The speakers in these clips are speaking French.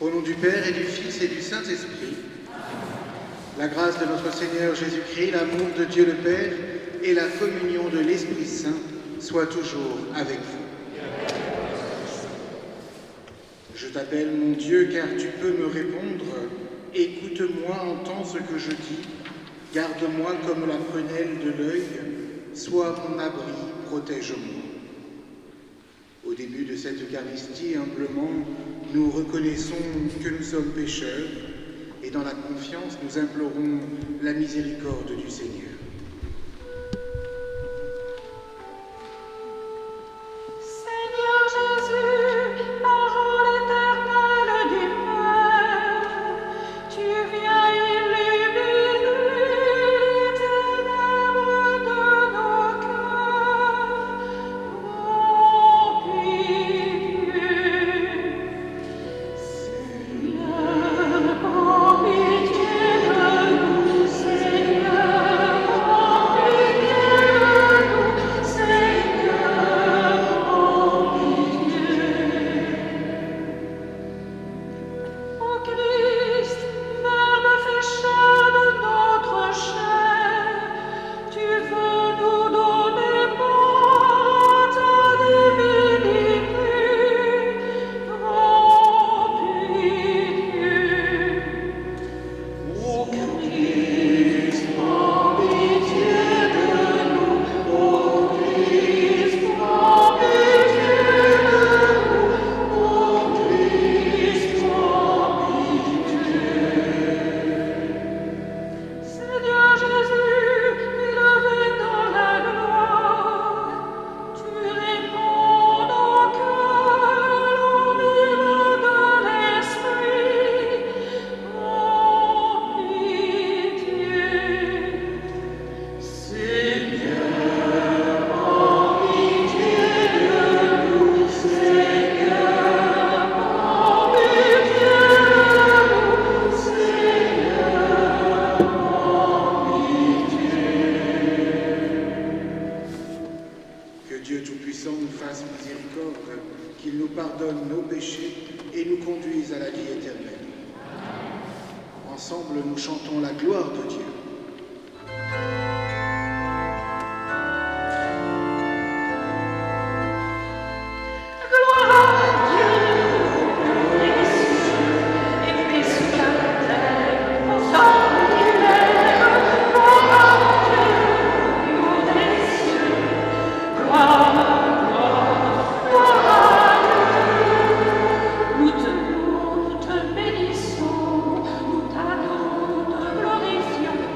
Au nom du Père et du Fils et du Saint-Esprit, la grâce de notre Seigneur Jésus-Christ, l'amour de Dieu le Père et la communion de l'Esprit Saint soient toujours avec vous. Je t'appelle mon Dieu car tu peux me répondre. Écoute-moi, entends ce que je dis. Garde-moi comme la prunelle de l'œil. Sois mon abri, protège-moi. Au début de cette Eucharistie, humblement, nous reconnaissons que nous sommes pécheurs et dans la confiance, nous implorons la miséricorde du Seigneur. Qu'il nous pardonne nos péchés et nous conduise à la vie éternelle. Ensemble, nous chantons la gloire de Dieu. Nous te bénissons, nous t'adorons, nous te glorifions.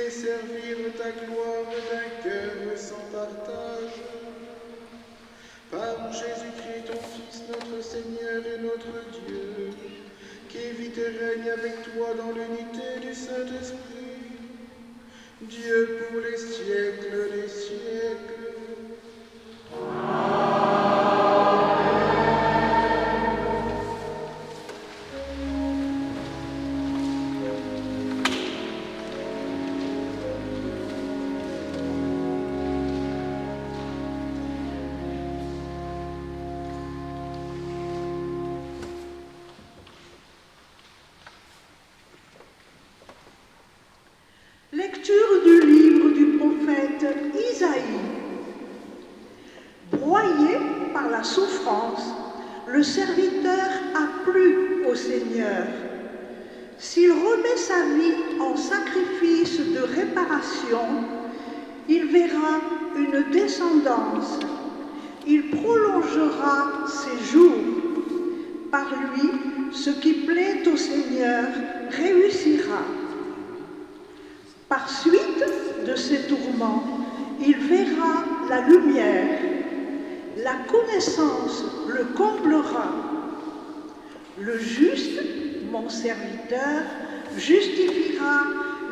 et servir ta gloire d'un cœur sans partage. Par Jésus-Christ, ton Fils, notre Seigneur et notre Dieu, qui vit et règne avec toi dans l'unité du Saint-Esprit, Dieu pour les siècles des siècles. Lecture du livre du prophète Isaïe. Broyé par la souffrance, le serviteur a plu au Seigneur. S'il remet sa vie en sacrifice de réparation, il verra une descendance. Il prolongera ses jours. Par lui, ce qui plaît au Seigneur réussira. Par suite de ces tourments, il verra la lumière. La connaissance le comblera. Le juste, mon serviteur, justifiera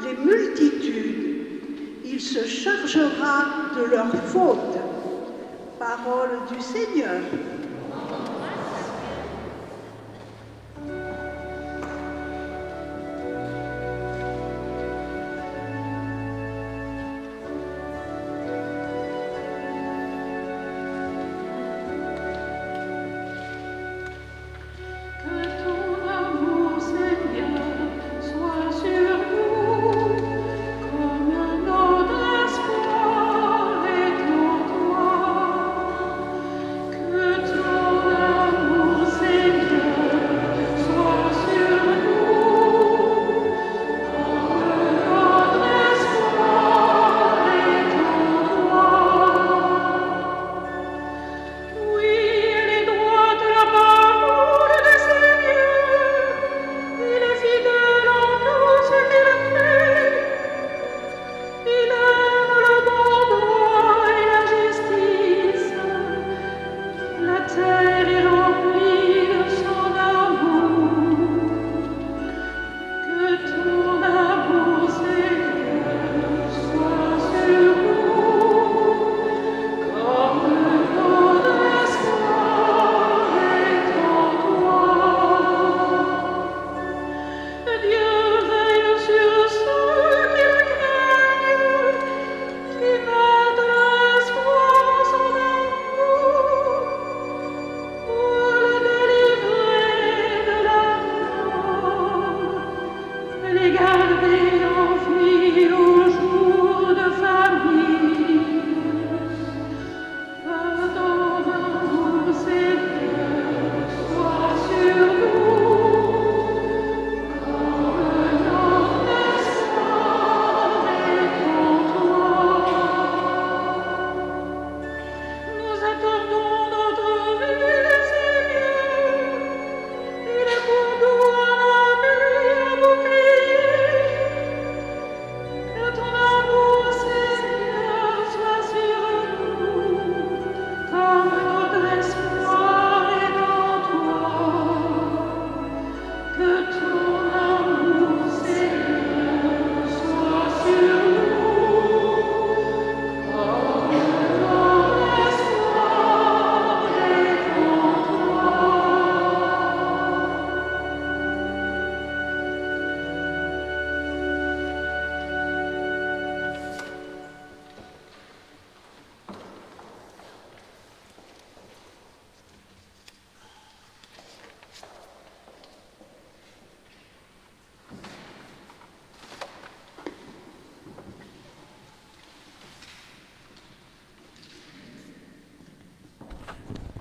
les multitudes. Il se chargera de leurs fautes. Parole du Seigneur.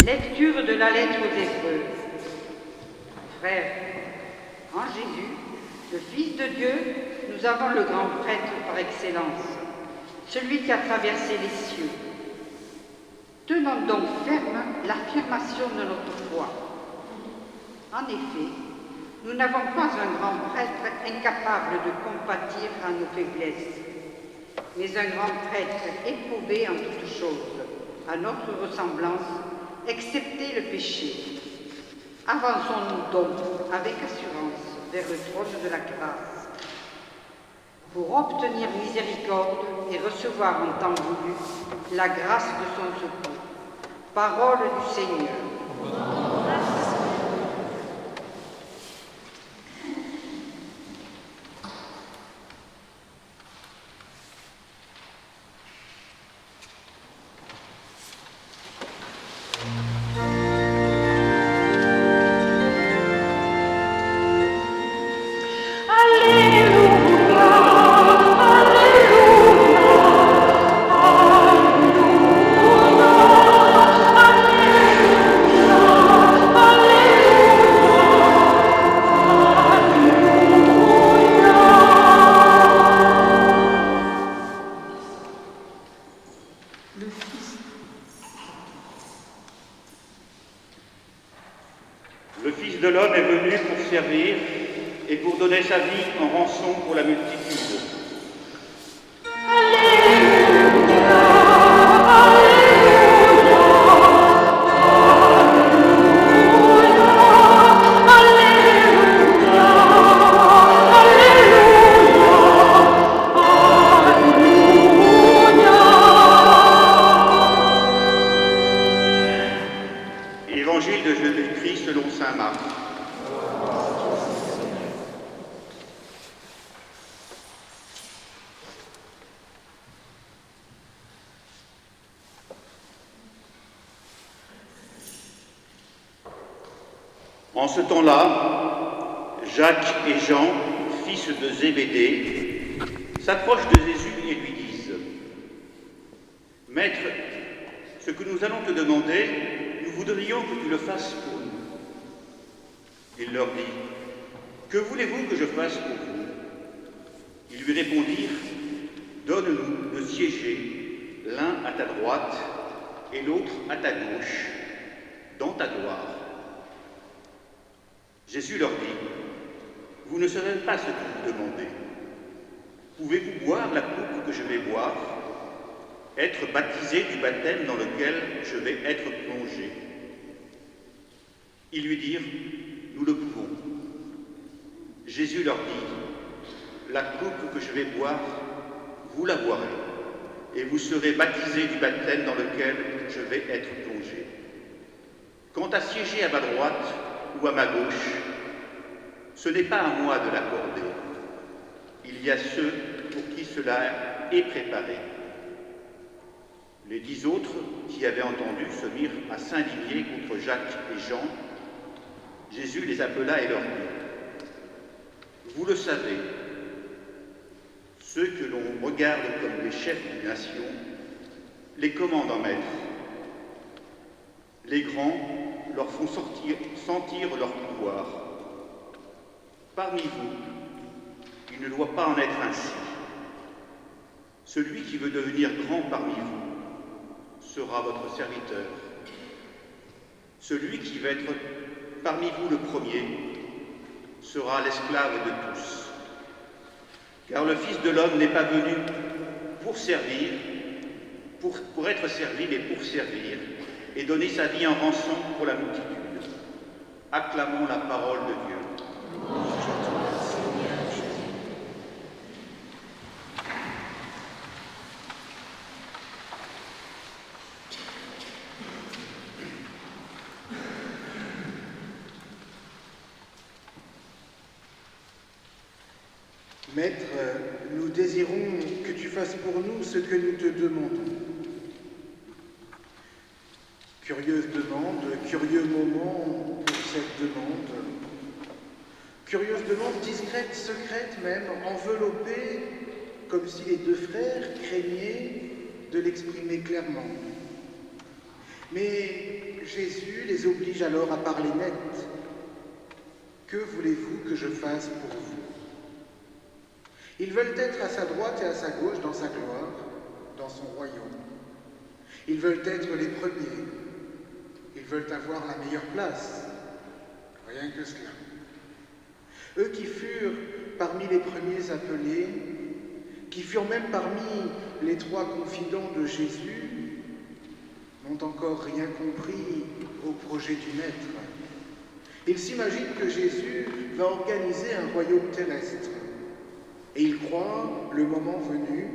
Lecture de la lettre aux Hébreux. Frères, en Jésus, le Fils de Dieu, nous avons le grand prêtre par excellence, celui qui a traversé les cieux. Tenons donc ferme l'affirmation de notre foi. En effet, nous n'avons pas un grand prêtre incapable de compatir à nos faiblesses. mais un grand prêtre éprouvé en toutes choses, à notre ressemblance, excepté le péché. Avançons-nous donc avec assurance vers le trône de la grâce, pour obtenir miséricorde et recevoir en temps voulu la grâce de son secours. Parole du Seigneur. Le Fils de l'homme est venu pour servir et pour donner sa vie en rançon pour la multitude. Évangile de Jésus-Christ selon saint Marc. En ce temps-là, Jacques et Jean, fils de Zébédée, s'approchent de Jésus et lui disent : « Maître, ce que nous allons te demander, nous voudrions que tu le fasses pour nous. » Il leur dit : « Que voulez-vous que je fasse pour vous ?» Ils lui répondirent : « Donne-nous de siéger l'un à ta droite et l'autre à ta gauche, dans ta gloire. » Jésus leur dit : « Vous ne savez pas ce que vous demandez. Pouvez-vous boire la coupe que je vais boire, être baptisé du baptême dans lequel je vais être plongé ?» Ils lui dirent : « Nous le pouvons. » Jésus leur dit : « La coupe que je vais boire, vous la boirez, et vous serez baptisés du baptême dans lequel je vais être plongé. Quant à siéger à ma droite ou à ma gauche, ce n'est pas à moi de l'accorder. Il y a ceux pour qui cela est préparé. » Les 10 autres qui avaient entendu se mirent à s'indigner contre Jacques et Jean. Jésus les appela et leur dit : « Vous le savez, ceux que l'on regarde comme des chefs d'une nation les commandent en maître. Les grands leur font sentir leur pouvoir. Parmi vous, il ne doit pas en être ainsi. Celui qui veut devenir grand parmi vous sera votre serviteur. Celui qui va être parmi vous le premier sera l'esclave de tous. Car le Fils de l'homme n'est pas venu pour servir, pour être servi, mais pour servir et donner sa vie en rançon pour la multitude. » Acclamons la parole de Dieu. Maître, nous désirons que tu fasses pour nous ce que nous te demandons. Curieuse demande, curieux moment pour cette demande. Curieuse demande, discrète, secrète même, enveloppée, comme si les deux frères craignaient de l'exprimer clairement. Mais Jésus les oblige alors à parler net. Que voulez-vous que je fasse pour vous ? Ils veulent être à sa droite et à sa gauche dans sa gloire, dans son royaume. Ils veulent être les premiers. Ils veulent avoir la meilleure place. Rien que cela. Eux qui furent parmi les premiers appelés, qui furent même parmi les 3 confidents de Jésus, n'ont encore rien compris au projet du Maître. Ils s'imaginent que Jésus va organiser un royaume terrestre et ils croient, le moment venu,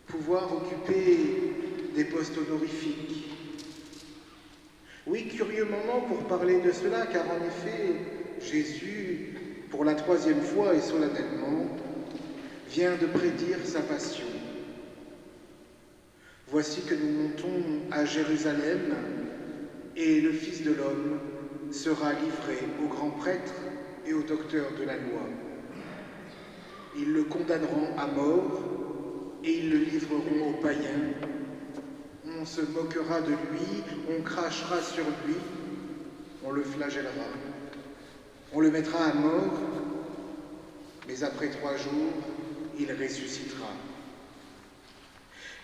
pouvoir occuper des postes honorifiques. Oui, curieux moment pour parler de cela, car en effet, Jésus, pour la 3e fois et solennellement, vient de prédire sa passion. Voici que nous montons à Jérusalem et le Fils de l'homme sera livré aux grands prêtres et aux docteurs de la loi. Ils le condamneront à mort et ils le livreront aux païens. On se moquera de lui, on crachera sur lui, on le flagellera, on le mettra à mort, mais après 3 jours, il ressuscitera.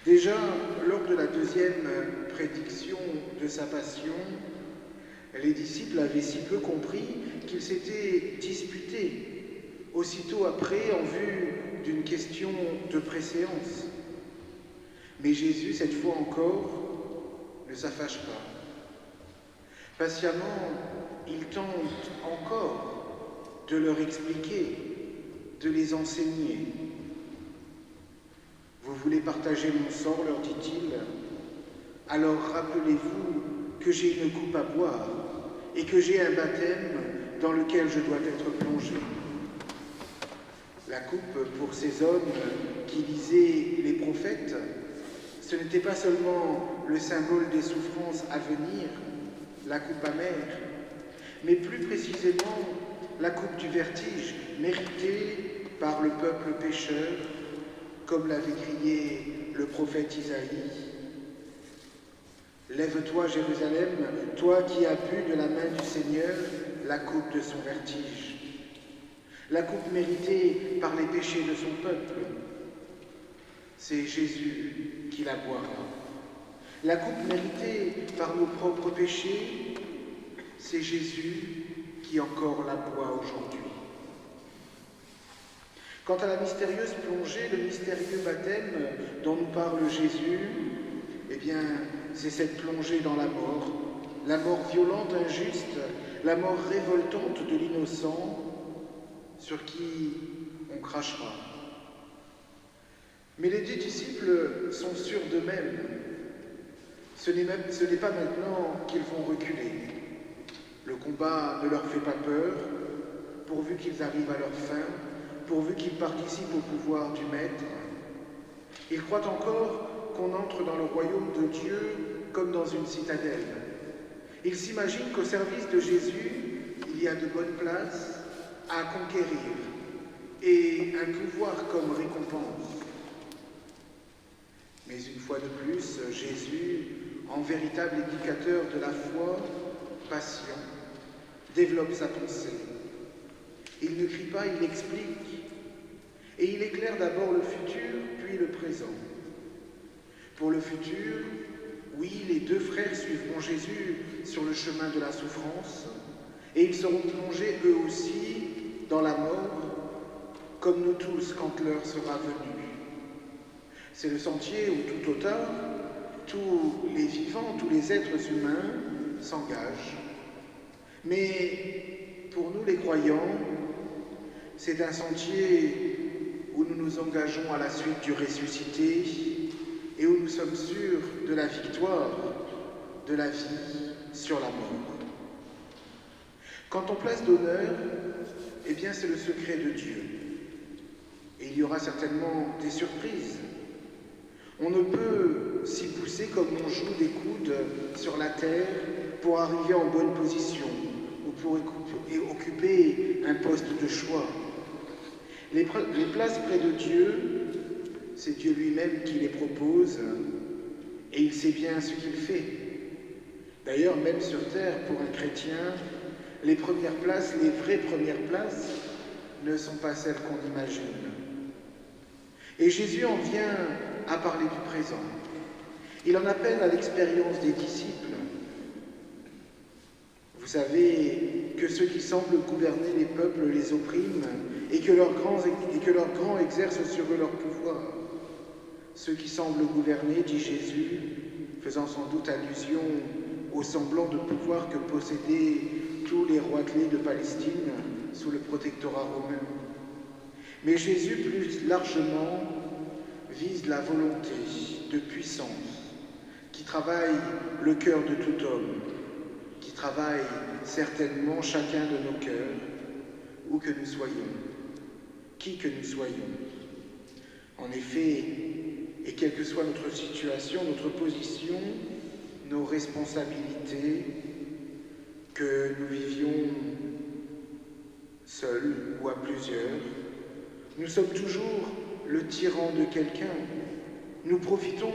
Déjà, lors de la 2e prédiction de sa passion, les disciples avaient si peu compris qu'ils s'étaient disputés aussitôt après en vue d'une question de préséance. Mais Jésus, cette fois encore, ne s'affache pas. Patiemment, il tente encore de leur expliquer, de les enseigner. « Vous voulez partager mon sort, leur dit-il, alors rappelez-vous que j'ai une coupe à boire et que j'ai un baptême dans lequel je dois être plongé. La coupe pour ces hommes qui lisaient les prophètes, ce n'était pas seulement le symbole des souffrances à venir, la coupe amère, mais plus précisément la coupe du vertige méritée par le peuple pécheur, comme l'avait crié le prophète Isaïe. Lève-toi, Jérusalem, toi qui as bu de la main du Seigneur la coupe de son vertige, la coupe méritée par les péchés de son peuple. C'est Jésus qui la boira. La coupe méritée par nos propres péchés, c'est Jésus qui encore la boit aujourd'hui. Quant à la mystérieuse plongée, le mystérieux baptême dont nous parle Jésus, eh bien, c'est cette plongée dans la mort violente, injuste, la mort révoltante de l'innocent sur qui on crachera. Mais les 2 disciples sont sûrs d'eux-mêmes. Ce n'est pas maintenant qu'ils vont reculer. Le combat ne leur fait pas peur, pourvu qu'ils arrivent à leur fin, pourvu qu'ils participent au pouvoir du Maître. Ils croient encore qu'on entre dans le royaume de Dieu comme dans une citadelle. Ils s'imaginent qu'au service de Jésus, il y a de bonnes places à conquérir et un pouvoir comme récompense. Mais une fois de plus, Jésus, en véritable éducateur de la foi, patient, développe sa pensée. Il ne crie pas, il explique. Et il éclaire d'abord le futur, puis le présent. Pour le futur, oui, les 2 frères suivront Jésus sur le chemin de la souffrance, et ils seront plongés eux aussi dans la mort, comme nous tous quand l'heure sera venue. C'est le sentier où tout au tard, tous les vivants, tous les êtres humains s'engagent. Mais pour nous les croyants, c'est un sentier où nous nous engageons à la suite du ressuscité et où nous sommes sûrs de la victoire de la vie sur la mort. Quant aux places d'honneur, eh bien c'est le secret de Dieu. Et il y aura certainement des surprises. On ne peut s'y pousser comme on joue des coudes sur la terre pour arriver en bonne position ou pour occuper un poste de choix. Les places près de Dieu, c'est Dieu lui-même qui les propose et il sait bien ce qu'il fait. D'ailleurs, même sur terre, pour un chrétien, les premières places, les vraies premières places, ne sont pas celles qu'on imagine. Et Jésus en vient à parler du présent. Il en appelle à l'expérience des disciples. Vous savez, que ceux qui semblent gouverner les peuples les oppriment et que leurs grands exercent sur eux leur pouvoir. Ceux qui semblent gouverner, dit Jésus, faisant sans doute allusion au semblant de pouvoir que possédaient tous les rois clés de Palestine sous le protectorat romain. Mais Jésus, plus largement, vise la volonté de puissance qui travaille le cœur de tout homme, qui travaille certainement chacun de nos cœurs, où que nous soyons, qui que nous soyons. En effet, et quelle que soit notre situation, notre position, nos responsabilités, que nous vivions seuls ou à plusieurs, nous sommes toujours le tyran de quelqu'un. Nous profitons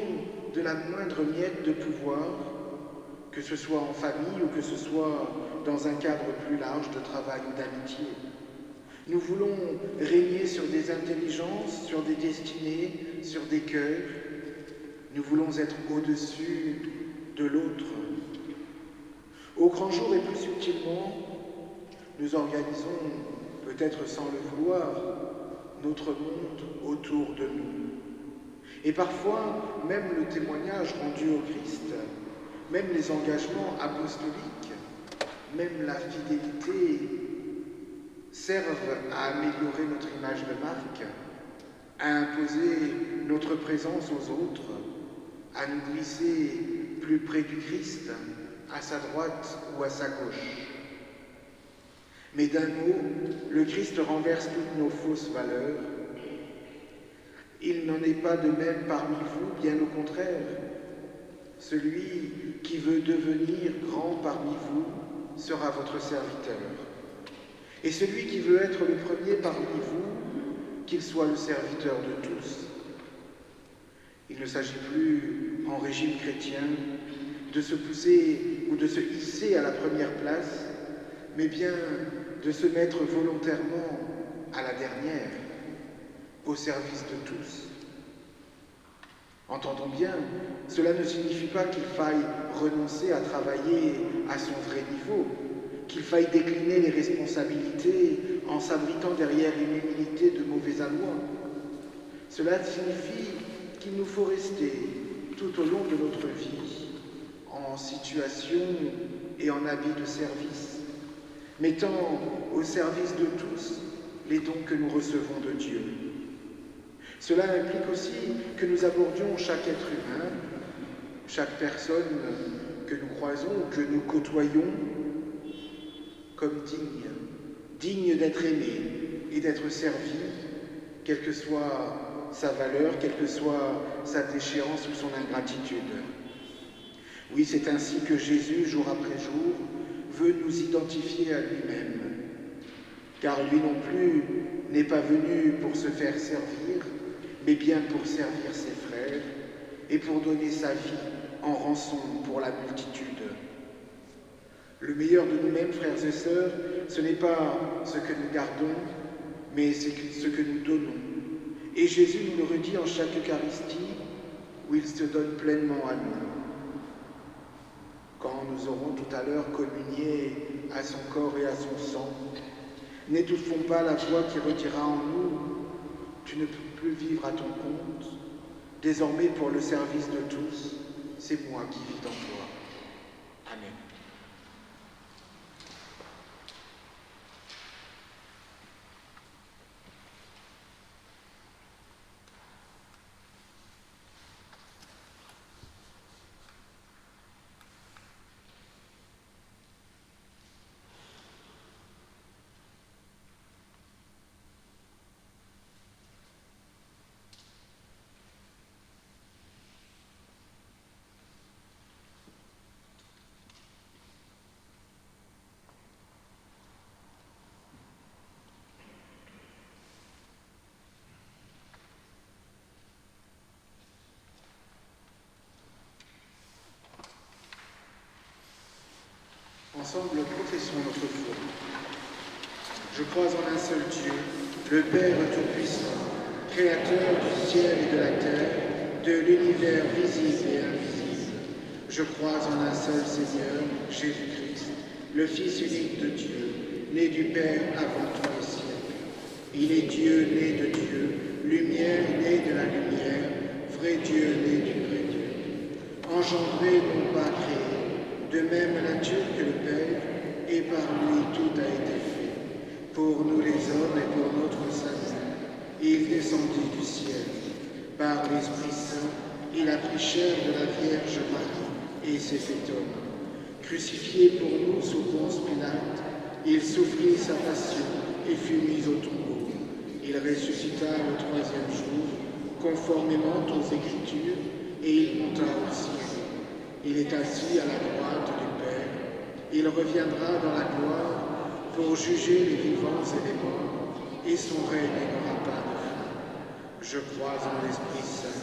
de la moindre miette de pouvoir, que ce soit en famille ou que ce soit dans un cadre plus large de travail ou d'amitié. Nous voulons régner sur des intelligences, sur des destinées, sur des cœurs. Nous voulons être au-dessus de l'autre. Au grand jour et plus subtilement, nous organisons, peut-être sans le vouloir, notre monde autour de nous. Et parfois, même le témoignage rendu au Christ, même les engagements apostoliques, même la fidélité servent à améliorer notre image de marque, à imposer notre présence aux autres, à nous glisser plus près du Christ, à sa droite ou à sa gauche. Mais d'un mot, le Christ renverse toutes nos fausses valeurs. Il n'en est pas de même parmi vous, bien au contraire. Celui qui veut devenir grand parmi vous sera votre serviteur. Et celui qui veut être le premier parmi vous, qu'il soit le serviteur de tous. Il ne s'agit plus, en régime chrétien, de se pousser ou de se hisser à la première place, mais bien de se mettre volontairement à la dernière, au service de tous. Entendons bien, cela ne signifie pas qu'il faille renoncer à travailler à son vrai niveau, qu'il faille décliner les responsabilités en s'abritant derrière une humilité de mauvais aloi. Cela signifie qu'il nous faut rester tout au long de notre vie en situation et en habit de service, mettant au service de tous les dons que nous recevons de Dieu. Cela implique aussi que nous abordions chaque être humain, chaque personne que nous croisons ou que nous côtoyons, comme digne d'être aimé et d'être servi, quelle que soit sa valeur, quelle que soit sa déchéance ou son ingratitude. Oui, c'est ainsi que Jésus, jour après jour, veut nous identifier à lui-même, car lui non plus n'est pas venu pour se faire servir, mais bien pour servir ses frères et pour donner sa vie en rançon pour la multitude. Le meilleur de nous-mêmes, frères et sœurs, ce n'est pas ce que nous gardons, mais c'est ce que nous donnons. Et Jésus nous le redit en chaque Eucharistie, où il se donne pleinement à nous. Quand nous aurons tout à l'heure communié à son corps et à son sang, n'étouffons pas la voix qui redira en nous « Tu ne peux plus vivre à ton compte, désormais pour le service de tous, c'est moi qui vis dans toi. » Amen. Ensemble, professons notre foi. Je crois en un seul Dieu, le Père Tout-Puissant, Créateur du ciel et de la terre, de l'univers visible et invisible. Je crois en un seul Seigneur, Jésus-Christ, le Fils unique de Dieu, né du Père avant tous les siècles. Il est Dieu né de Dieu, lumière née de la lumière, vrai Dieu né du vrai Dieu. Engendré, non pas créé, de même nature que le Père, et par lui tout a été fait. Pour nous les hommes et pour notre salut, il descendit du ciel. Par l'Esprit Saint, il a pris chair de la Vierge Marie et s'est fait homme. Crucifié pour nous sous Ponce Pilate, il souffrit sa passion et fut mis au tombeau. Il ressuscita le troisième jour, conformément aux Écritures, et il monta au ciel. Il est assis à la droite du Père. Il reviendra dans la gloire pour juger les vivants et les morts, et son règne n'aura pas de fin. Je crois en l'Esprit Saint,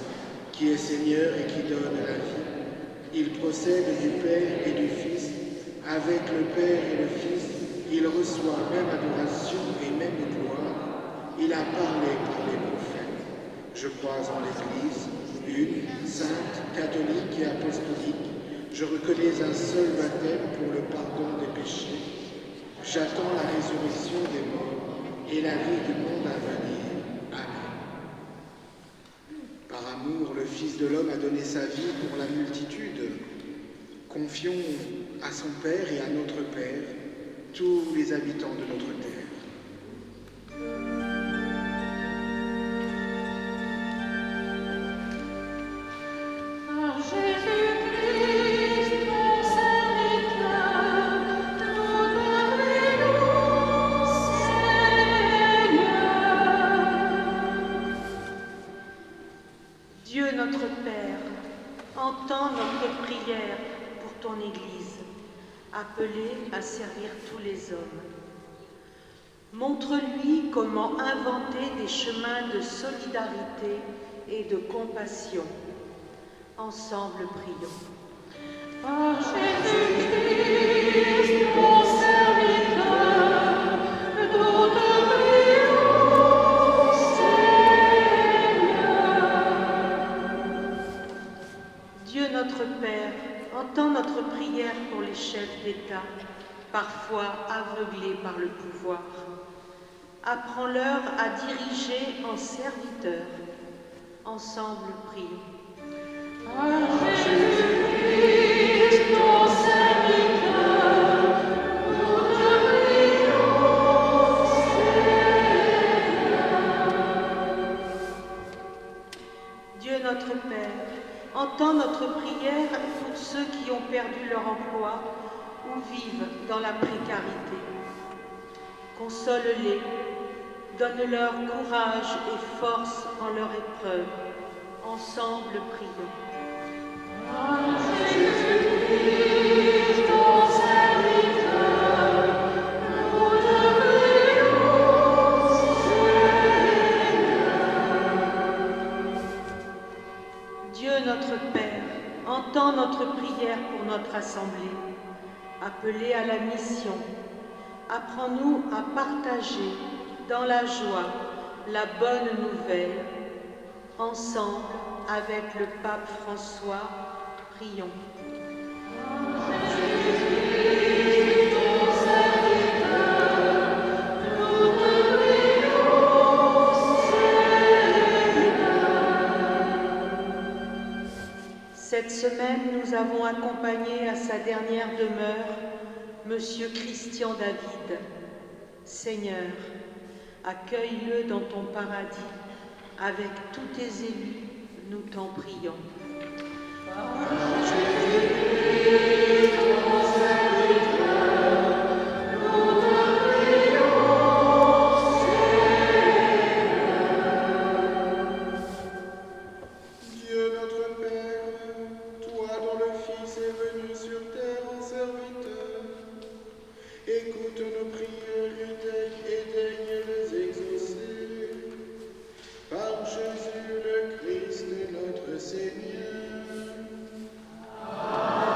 qui est Seigneur et qui donne la vie. Il procède du Père et du Fils. Avec le Père et le Fils, il reçoit même adoration et même gloire. Il a parlé par les prophètes. Je crois en l'Église, une, sainte, catholique et apostolique. Je reconnais un seul baptême pour le pardon des péchés. J'attends la résurrection des morts et la vie du monde à venir. Amen. Par amour, le Fils de l'homme a donné sa vie pour la multitude. Confions à son Père et à notre Père tous les habitants de notre terre. Dieu notre Père, entends notre prière pour ton Église, appelée à servir tous les hommes. Montre-lui comment inventer des chemins de solidarité et de compassion. Ensemble, prions. Par Jésus-Christ, ton serviteur, nous te prions, Seigneur. Dieu notre Père, entends notre prière pour les chefs d'État, parfois aveuglés par le pouvoir. Apprends-leur à diriger en serviteurs. Ensemble, prions. Par Jésus-Christ, ton serviteur, nous te prions, Seigneur. Dieu notre Père, entends notre prière pour ceux qui ont perdu leur emploi ou vivent dans la précarité. Console-les, donne-leur courage et force en leur épreuve. Ensemble, prions. Par Jésus-Christ, ton serviteur, nous te prions, Seigneur. Dieu notre Père, entends notre prière pour notre assemblée, appelée à la mission. Apprends-nous à partager dans la joie la bonne nouvelle. Ensemble, avec le pape François, prions. Jésus-Christ, ton serviteur, nous te prions, Seigneur. Cette semaine, nous avons accompagné à sa dernière demeure Monsieur Christian David. Seigneur, accueille-le dans ton paradis. Avec tous tes élus, nous t'en prions. Par Jésus-Christ, ton serviteur, nous te prions, Seigneur. Dieu notre Père, toi dont le Fils est venu sur terre en serviteur, écoute nos prières et daigne les exaucer. Par Jésus le Christ, notre Seigneur. Amen.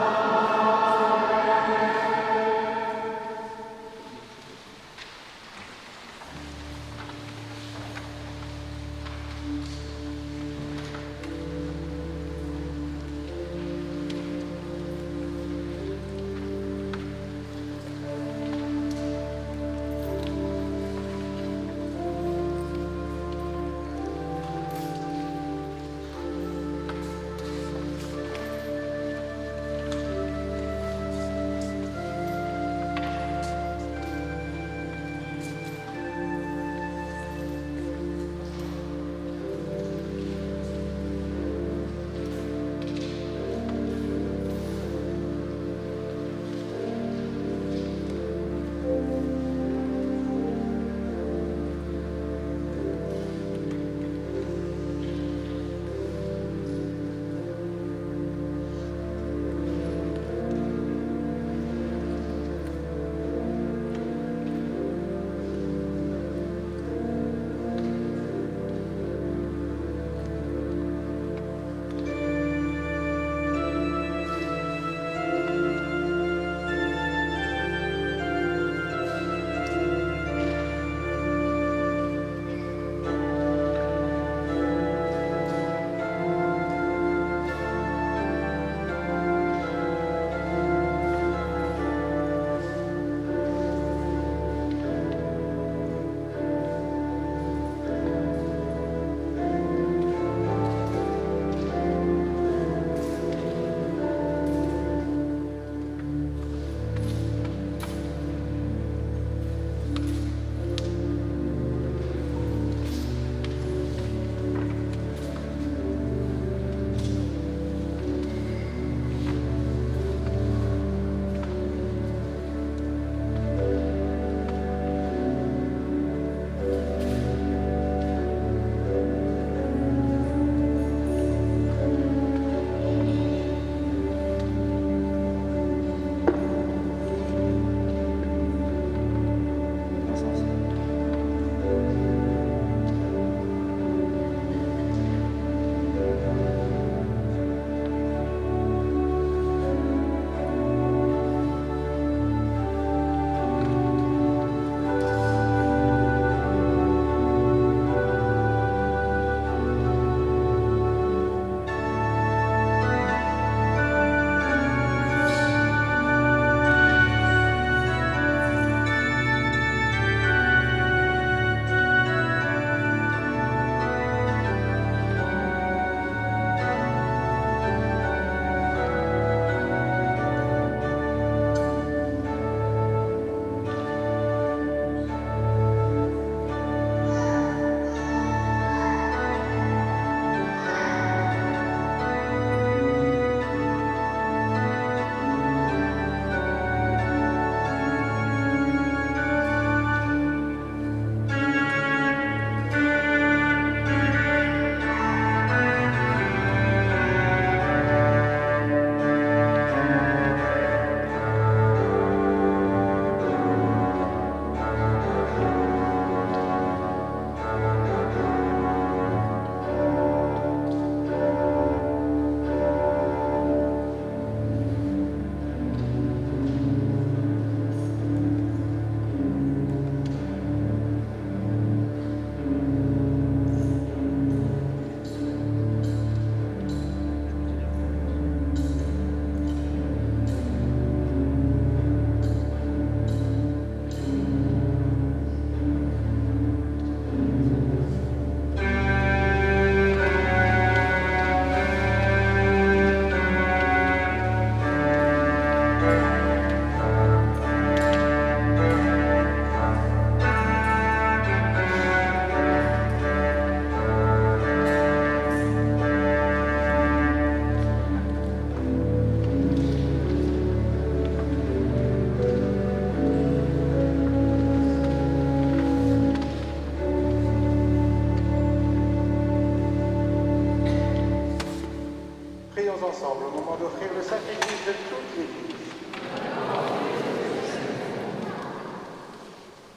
ensemble au moment d'offrir le sacrifice de toute l'Église.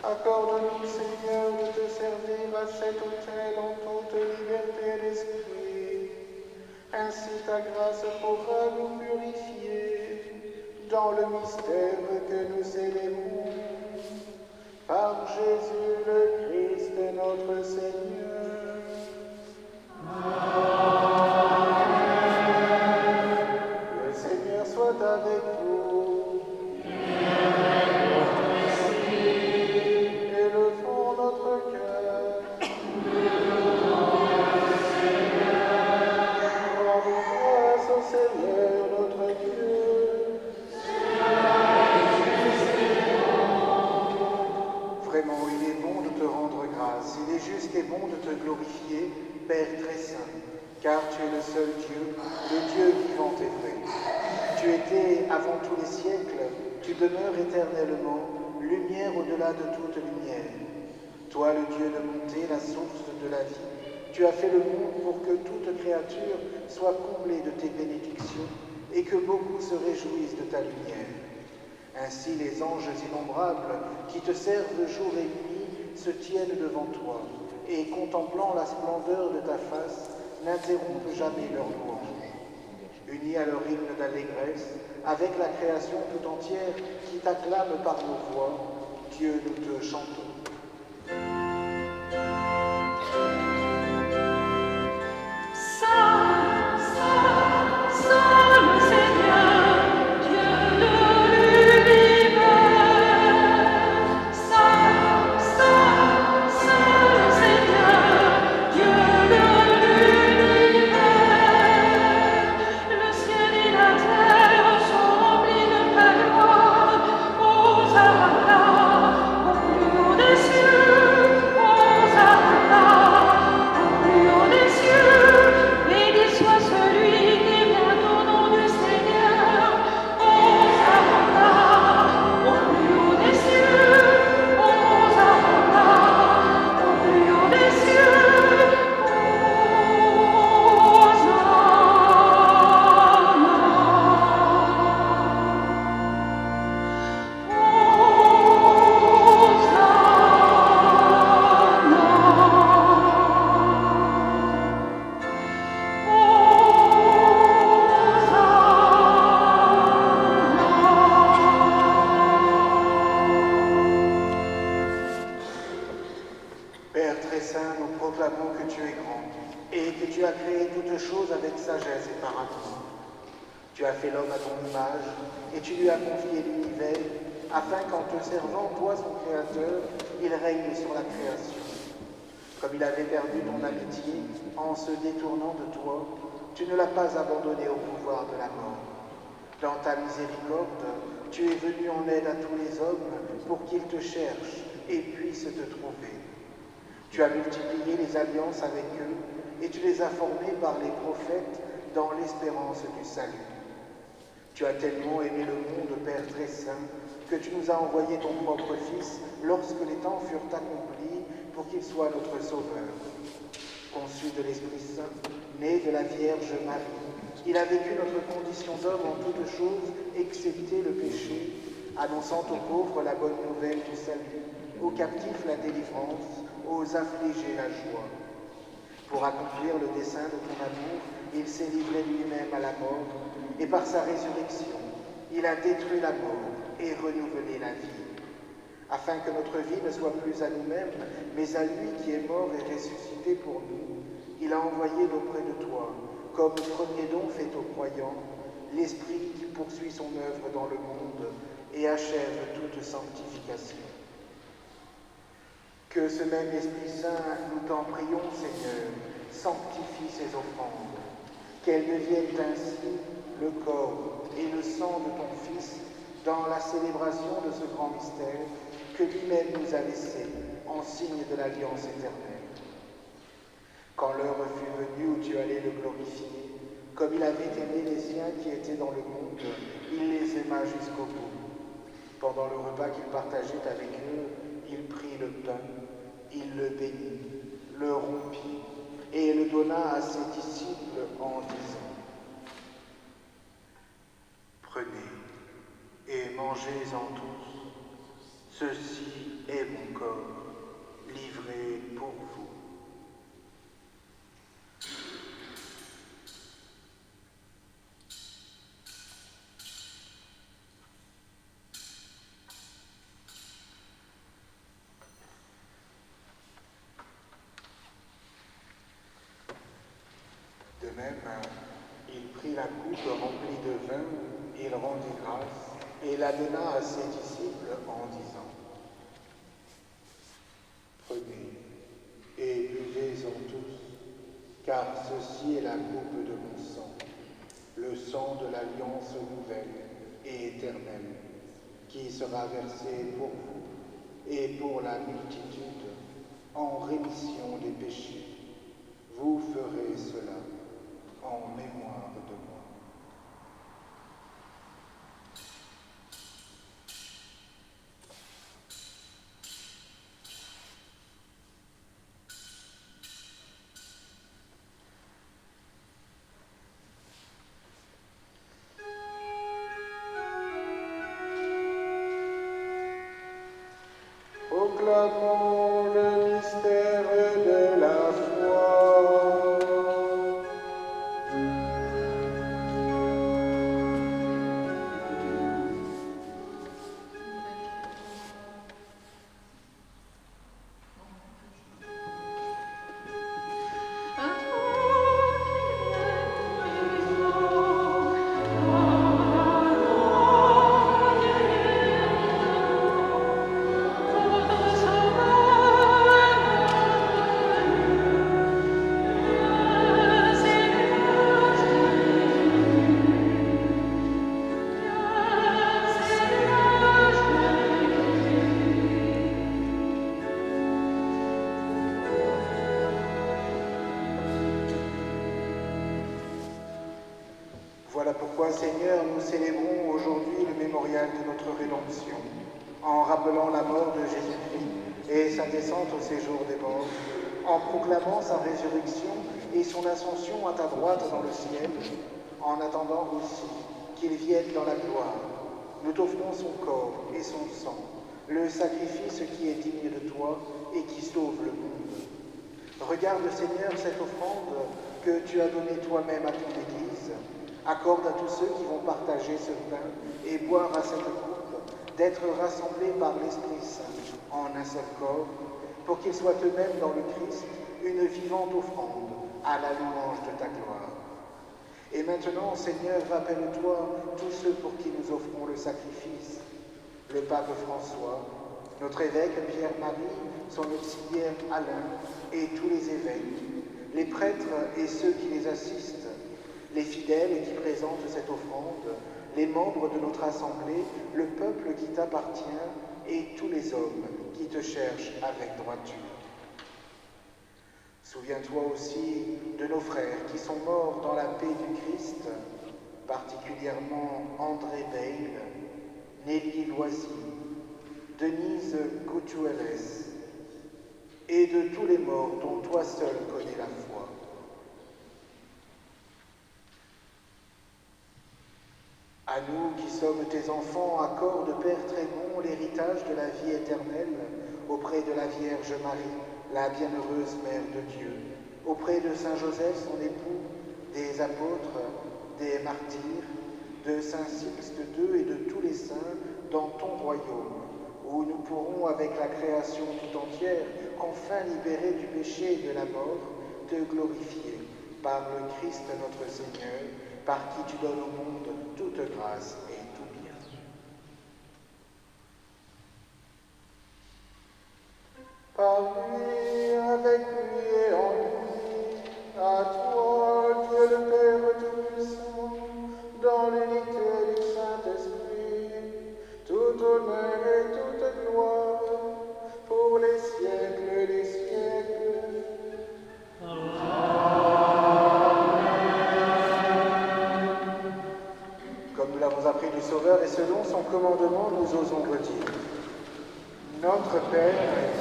Accorde-nous, Seigneur, de te servir à cet autel en toute liberté d'esprit. Ainsi ta grâce pourra nous purifier dans le mystère que nous célébrons. Par Jésus le Christ, notre Seigneur. Le Seigneur soit avec vous. Élevons notre cœur. Rendons grâce au Seigneur notre Dieu. Vraiment, il est bon de te rendre grâce, il est juste et bon de te glorifier, Père très saint, car tu es le seul Dieu, le Dieu vivant et vrai. Tu étais avant tous les siècles, tu demeures éternellement, lumière au-delà de toute lumière. Toi, le Dieu de bonté, la source de la vie, tu as fait le monde pour que toute créature soit comblée de tes bénédictions et que beaucoup se réjouissent de ta lumière. Ainsi, les anges innombrables qui te servent jour et nuit se tiennent devant toi et, contemplant la splendeur de ta face, n'interrompent jamais leur louange. Unis à leur hymne d'allégresse, avec la création tout entière qui t'acclame par nos voix, Dieu, nous te chantons. Père très saint, nous proclamons que tu es grand et que tu as créé toutes choses avec sagesse et par amour. Tu as fait l'homme à ton image et tu lui as confié l'univers afin qu'en te servant, toi son créateur, il règne sur la création. Comme il avait perdu ton amitié en se détournant de toi, tu ne l'as pas abandonné au pouvoir de la mort. Dans ta miséricorde, tu es venu en aide à tous les hommes pour qu'ils te cherchent et puissent te trouver. Tu as multiplié les alliances avec eux et tu les as formés par les prophètes dans l'espérance du salut. Tu as tellement aimé le monde, Père très saint, que tu nous as envoyé ton propre Fils lorsque les temps furent accomplis pour qu'il soit notre Sauveur. Conçu de l'Esprit Saint, né de la Vierge Marie, il a vécu notre condition d'homme en toutes choses, excepté le péché, annonçant aux pauvres la bonne nouvelle du salut, aux captifs la délivrance, aux affligés la joie. Pour accomplir le dessein de ton amour, il s'est livré lui-même à la mort, et par sa résurrection, il a détruit la mort et renouvelé la vie. Afin que notre vie ne soit plus à nous-mêmes, mais à lui qui est mort et ressuscité pour nous, il a envoyé auprès de toi, comme premier don fait aux croyants, l'Esprit qui poursuit son œuvre dans le monde et achève toute sanctification. Que ce même Esprit Saint, nous t'en prions, Seigneur, sanctifie ces offrandes, qu'elles deviennent ainsi le corps et le sang de ton Fils dans la célébration de ce grand mystère que lui-même nous a laissé en signe de l'alliance éternelle. Quand l'heure fut venue où tu allais le glorifier, comme il avait aimé les siens qui étaient dans le monde, il les aima jusqu'au bout. Pendant le repas qu'il partageait avec eux, il prit le pain, il le bénit, le rompit et le donna à ses disciples en disant : Mangez-en tous. Ceci est mon corps, livré pour vous. De même, il prit la coupe remplie de vin, il rendit grâce et la donna à ses disciples en disant: Prenez et buvez-en tous, car ceci est la coupe de mon sang, le sang de l'alliance nouvelle et éternelle, qui sera versé pour vous et pour la multitude en rémission des péchés. Vous ferez cela en mémoire de moi. Proclamons le mystère de la foi. Voilà pourquoi, Seigneur, nous célébrons aujourd'hui le mémorial de notre rédemption, en rappelant la mort de Jésus-Christ et sa descente au séjour des morts, en proclamant sa résurrection et son ascension à ta droite dans le ciel, en attendant aussi qu'il vienne dans la gloire. Nous t'offrons son corps et son sang, le sacrifice qui est digne de toi et qui sauve le monde. Regarde, Seigneur, cette offrande que tu as donnée toi-même à ton Église. Accorde à tous ceux qui vont partager ce pain et boire à cette coupe d'être rassemblés par l'Esprit Saint en un seul corps, pour qu'ils soient eux-mêmes dans le Christ une vivante offrande à la louange de ta gloire. Et maintenant, Seigneur, rappelle-toi tous ceux pour qui nous offrons le sacrifice, le pape François, notre évêque Pierre-Marie, son auxiliaire Alain et tous les évêques, les prêtres et ceux qui les assistent, les fidèles qui présentent cette offrande, les membres de notre assemblée, le peuple qui t'appartient et tous les hommes qui te cherchent avec droiture. Souviens-toi aussi de nos frères qui sont morts dans la paix du Christ, particulièrement André Bayle, Nelly Loisy, Denise Gutierrez, et de tous les morts dont toi seul connais la foi. À nous qui sommes tes enfants, accorde, Père très bon, l'héritage de la vie éternelle auprès de la Vierge Marie, la bienheureuse Mère de Dieu, auprès de Saint Joseph, son époux, des apôtres, des martyrs, de Saint Sixte II et de tous les saints dans ton royaume, où nous pourrons, avec la création tout entière, enfin libérés du péché et de la mort, te glorifier par le Christ notre Seigneur, par qui tu donnes au monde toute grâce et tout bien. Par lui, avec lui et en lui, à toi, Dieu le Père Tout-Puissant, dans l'unité du Saint-Esprit, tout honneur et toute gloire, pour les siècles des siècles. Comme nous l'avons appris du Sauveur et selon son commandement, nous osons redire: Notre Père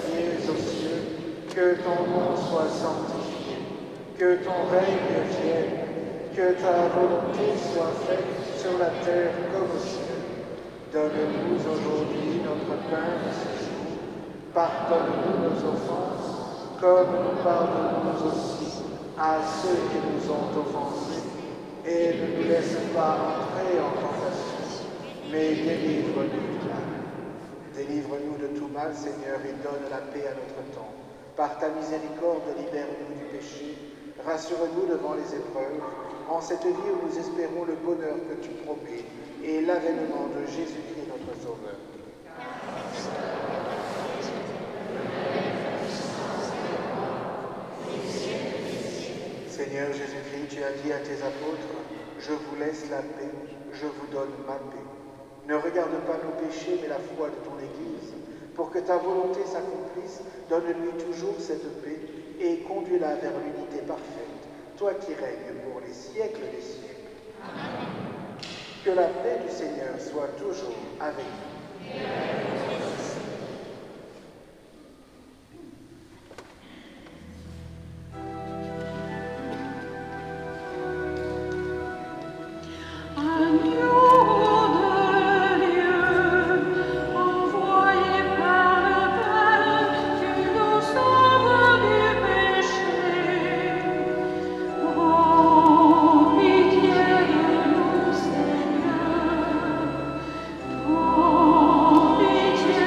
qui es aux cieux, que ton nom soit sanctifié, que ton règne vienne, que ta volonté soit faite sur la terre comme au ciel. Donne-nous aujourd'hui notre pain de ce jour. Pardonne-nous nos offenses, comme nous pardonnons aussi à ceux qui nous ont offensés. Et ne nous laisse pas entrer en tentation, mais délivre-nous du mal. Délivre-nous de tout mal, Seigneur, et donne la paix à notre temps. Par ta miséricorde, libère-nous du péché. Rassure-nous devant les épreuves, en cette vie où nous espérons le bonheur que tu promets et l'avènement de Jésus-Christ notre Sauveur. Seigneur Jésus-Christ, tu as dit à tes apôtres, je vous laisse la paix, je vous donne ma paix. Ne regarde pas nos péchés, mais la foi de ton Église. Pour que ta volonté s'accomplisse, donne-lui toujours cette paix et conduis-la vers l'unité parfaite, toi qui règnes pour les siècles des siècles. Amen. Que la paix du Seigneur soit toujours avec vous. Pitié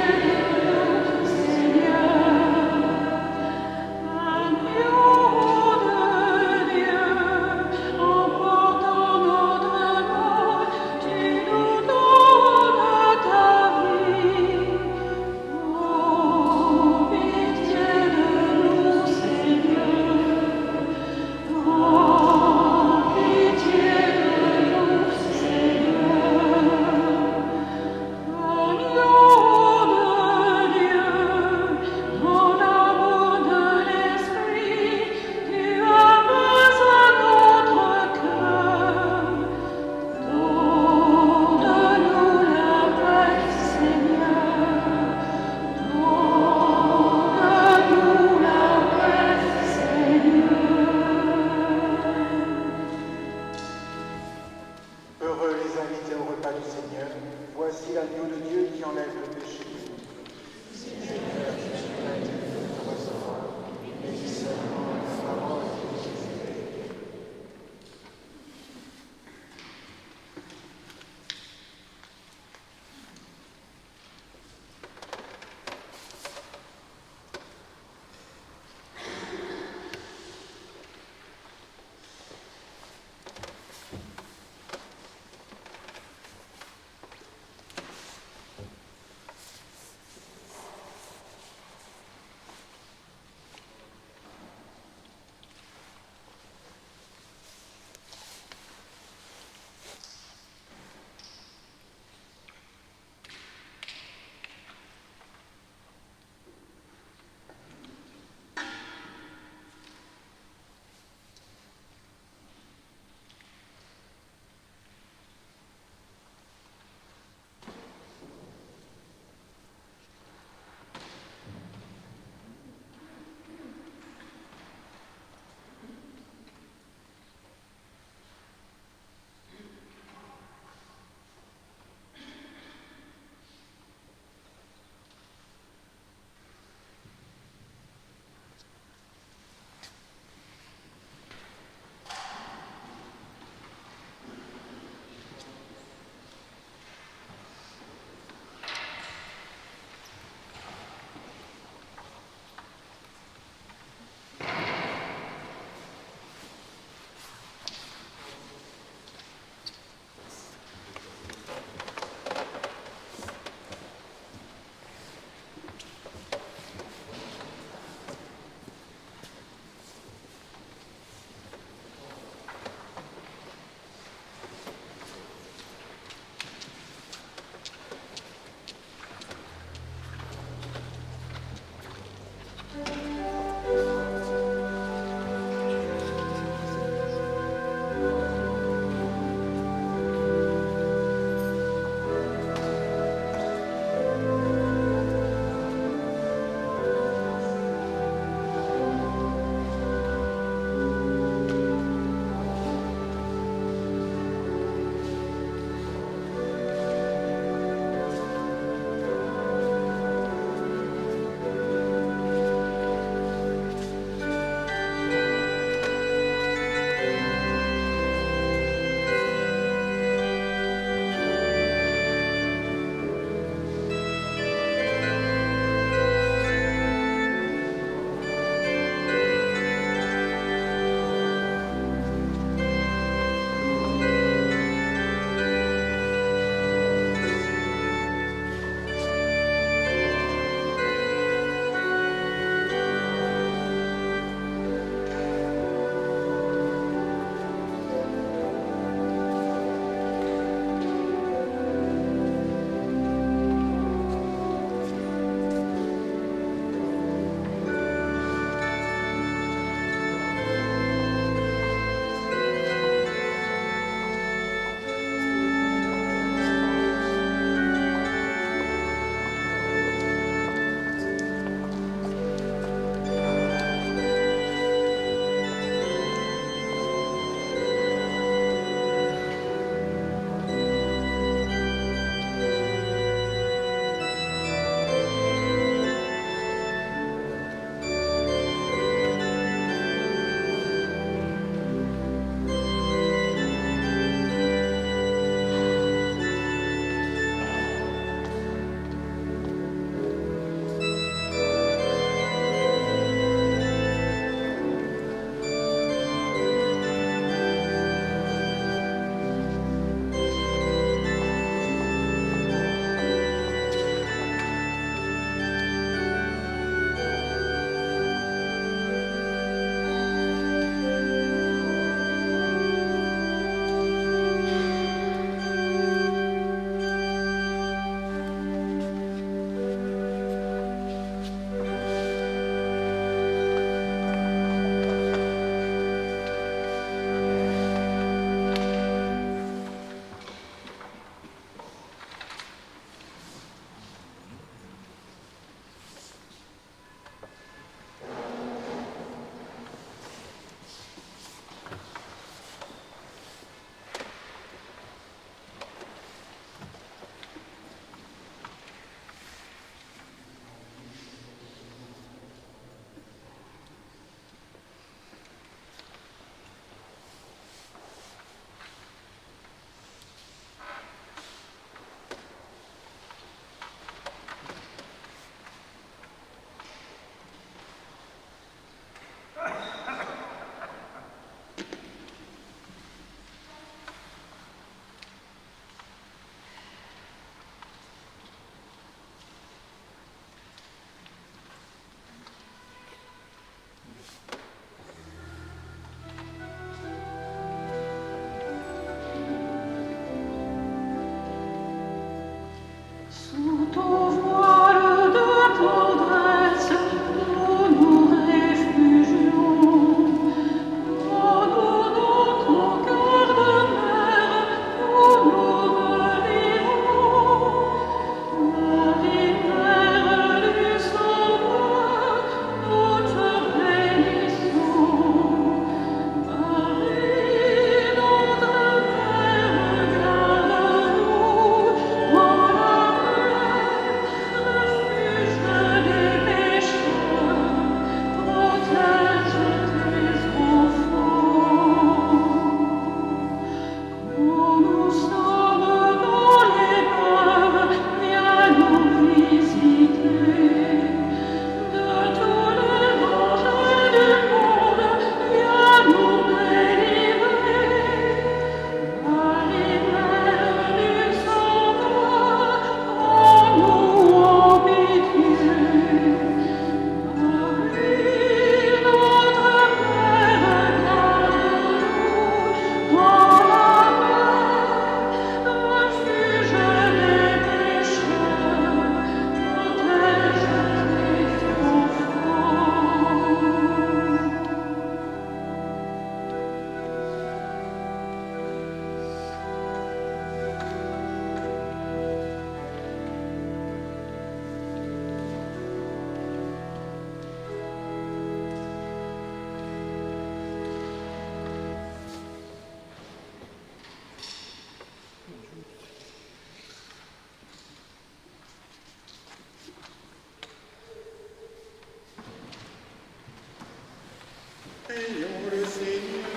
Prions le Seigneur.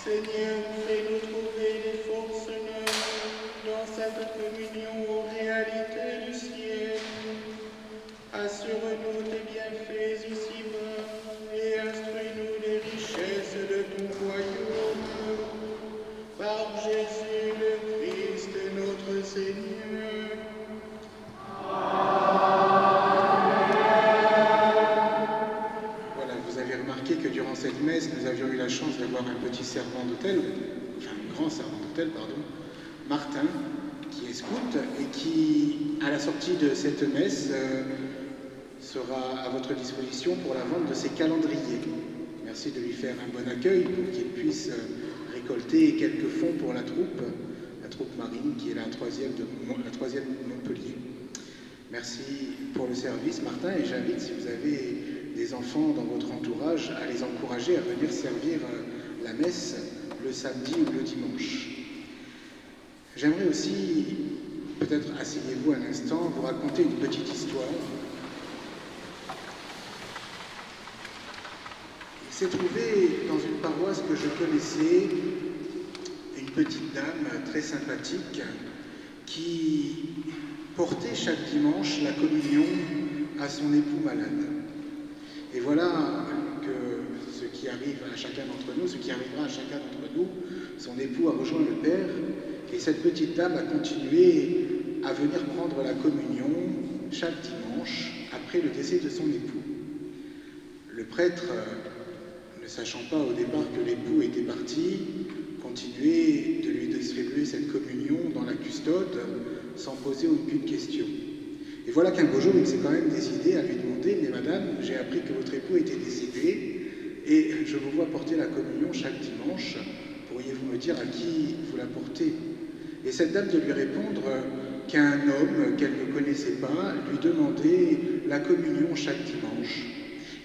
Seigneur, fais-nous trouver des forces neuves dans cette communion aux réalités du ciel. Assure-nous tes bienfaits ici-bas et instruis-nous des richesses de ton royaume. Par Jésus le Christ, notre Seigneur. Que durant cette messe, nous avions eu la chance d'avoir un petit servant d'hôtel, enfin un grand servant d'hôtel, pardon, Martin, qui est scout et qui, à la sortie de cette messe, sera à votre disposition pour la vente de ses calendriers. Merci de lui faire un bon accueil pour qu'il puisse récolter quelques fonds pour la troupe marine qui est la troisième de Montpellier. Merci pour le service, Martin, et j'invite, si vous avez des enfants dans votre entourage, à les encourager à venir servir la messe le samedi ou le dimanche. J'aimerais aussi, peut-être asseyez-vous un instant, vous raconter une petite histoire. Il s'est trouvé dans une paroisse que je connaissais une petite dame très sympathique qui portait chaque dimanche la communion à son époux malade. Et voilà que ce qui arrive à chacun d'entre nous, ce qui arrivera à chacun d'entre nous, son époux a rejoint le Père, et cette petite dame a continué à venir prendre la communion chaque dimanche après le décès de son époux. Le prêtre, ne sachant pas au départ que l'époux était parti, continuait de lui distribuer cette communion dans la custode sans poser aucune question. Et voilà qu'un beau jour, il s'est quand même décidé à lui demander « Mais madame, j'ai appris que votre époux était décédé et je vous vois porter la communion chaque dimanche. Pourriez-vous me dire à qui vous la portez ?» Et cette dame de lui répondre qu'un homme qu'elle ne connaissait pas lui demandait la communion chaque dimanche.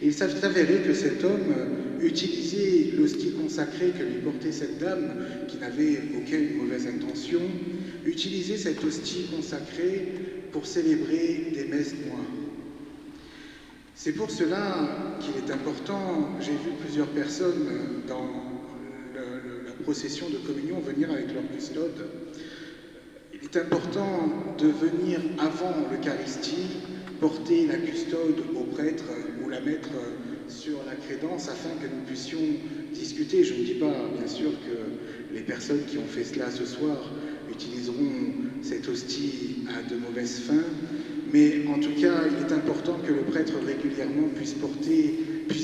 Et il s'avérait que cet homme utilisait l'hostie consacrée que lui portait cette dame, qui n'avait aucune mauvaise intention, utilisait cette hostie consacrée pour célébrer des messes noires. C'est pour cela qu'il est important, j'ai vu plusieurs personnes dans la procession de communion venir avec leur custode. Il est important de venir avant l'Eucharistie, porter la custode au prêtre ou la mettre sur la crédence afin que nous puissions discuter. Je ne dis pas, bien sûr, que les personnes qui ont fait cela ce soir utiliseront cette hostie à de mauvaises fins, Mais en tout cas, il est important que le prêtre régulièrement puisse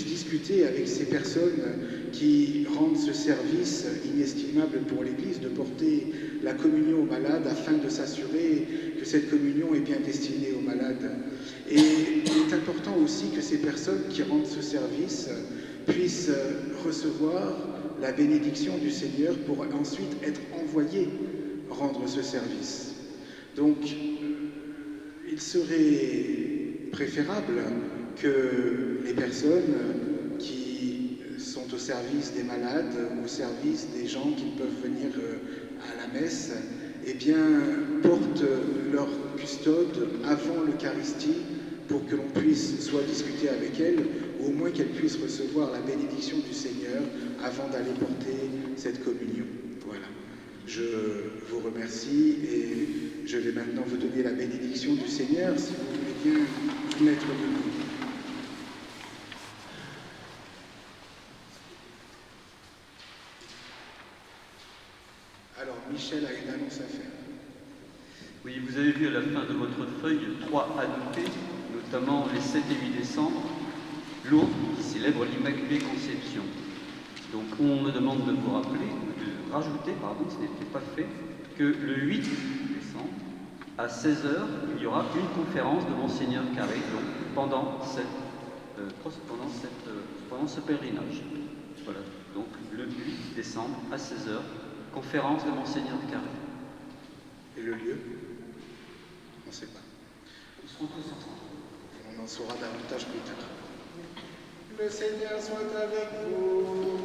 discuter avec ces personnes qui rendent ce service inestimable pour l'Église, de porter la communion aux malades afin de s'assurer que cette communion est bien destinée aux malades. Et il est important aussi que ces personnes qui rendent ce service puissent recevoir la bénédiction du Seigneur pour ensuite être envoyées rendre ce service. Donc, il serait préférable que les personnes qui sont au service des malades, au service des gens qui peuvent venir à la messe, eh bien, portent leur custode avant l'Eucharistie pour que l'on puisse soit discuter avec elles, ou au moins qu'elles puissent recevoir la bénédiction du Seigneur avant d'aller porter cette communion. Voilà. Je vous remercie et je vais maintenant vous donner la bénédiction du Seigneur, si vous voulez bien vous mettre debout. Alors, Michel a une annonce à faire. Oui, vous avez vu à la fin de votre feuille 3 annotés, notamment les 7 et 8 décembre, Lourdes qui célèbre l'Immaculée Conception. Donc on me demande de vous rappeler, de rajouter, pardon, ce n'était pas fait, que le 8 décembre, à 16h, il y aura une conférence de Monseigneur Carré donc, pendant ce pèlerinage. Voilà, donc le 8 décembre à 16h, conférence de Monseigneur Carré. Et le lieu? On ne sait pas. Ils seront tous ensemble. On en saura davantage plus tard. Le Seigneur soit avec vous.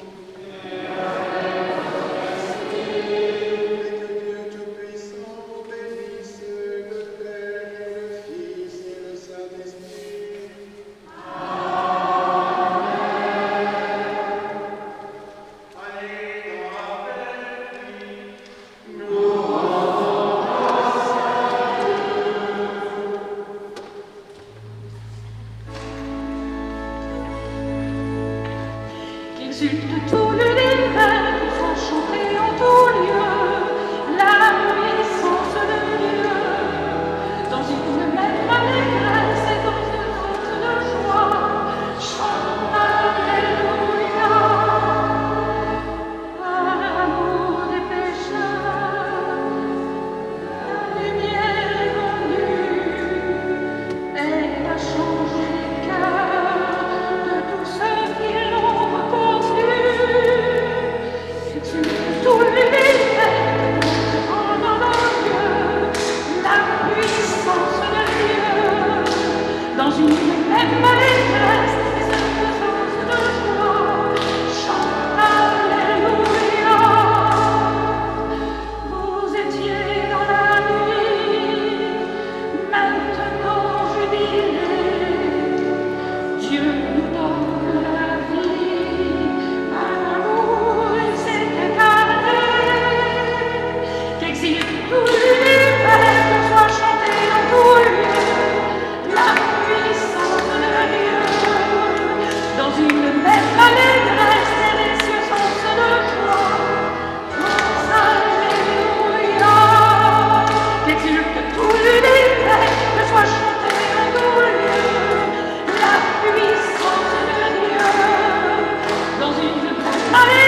Allez!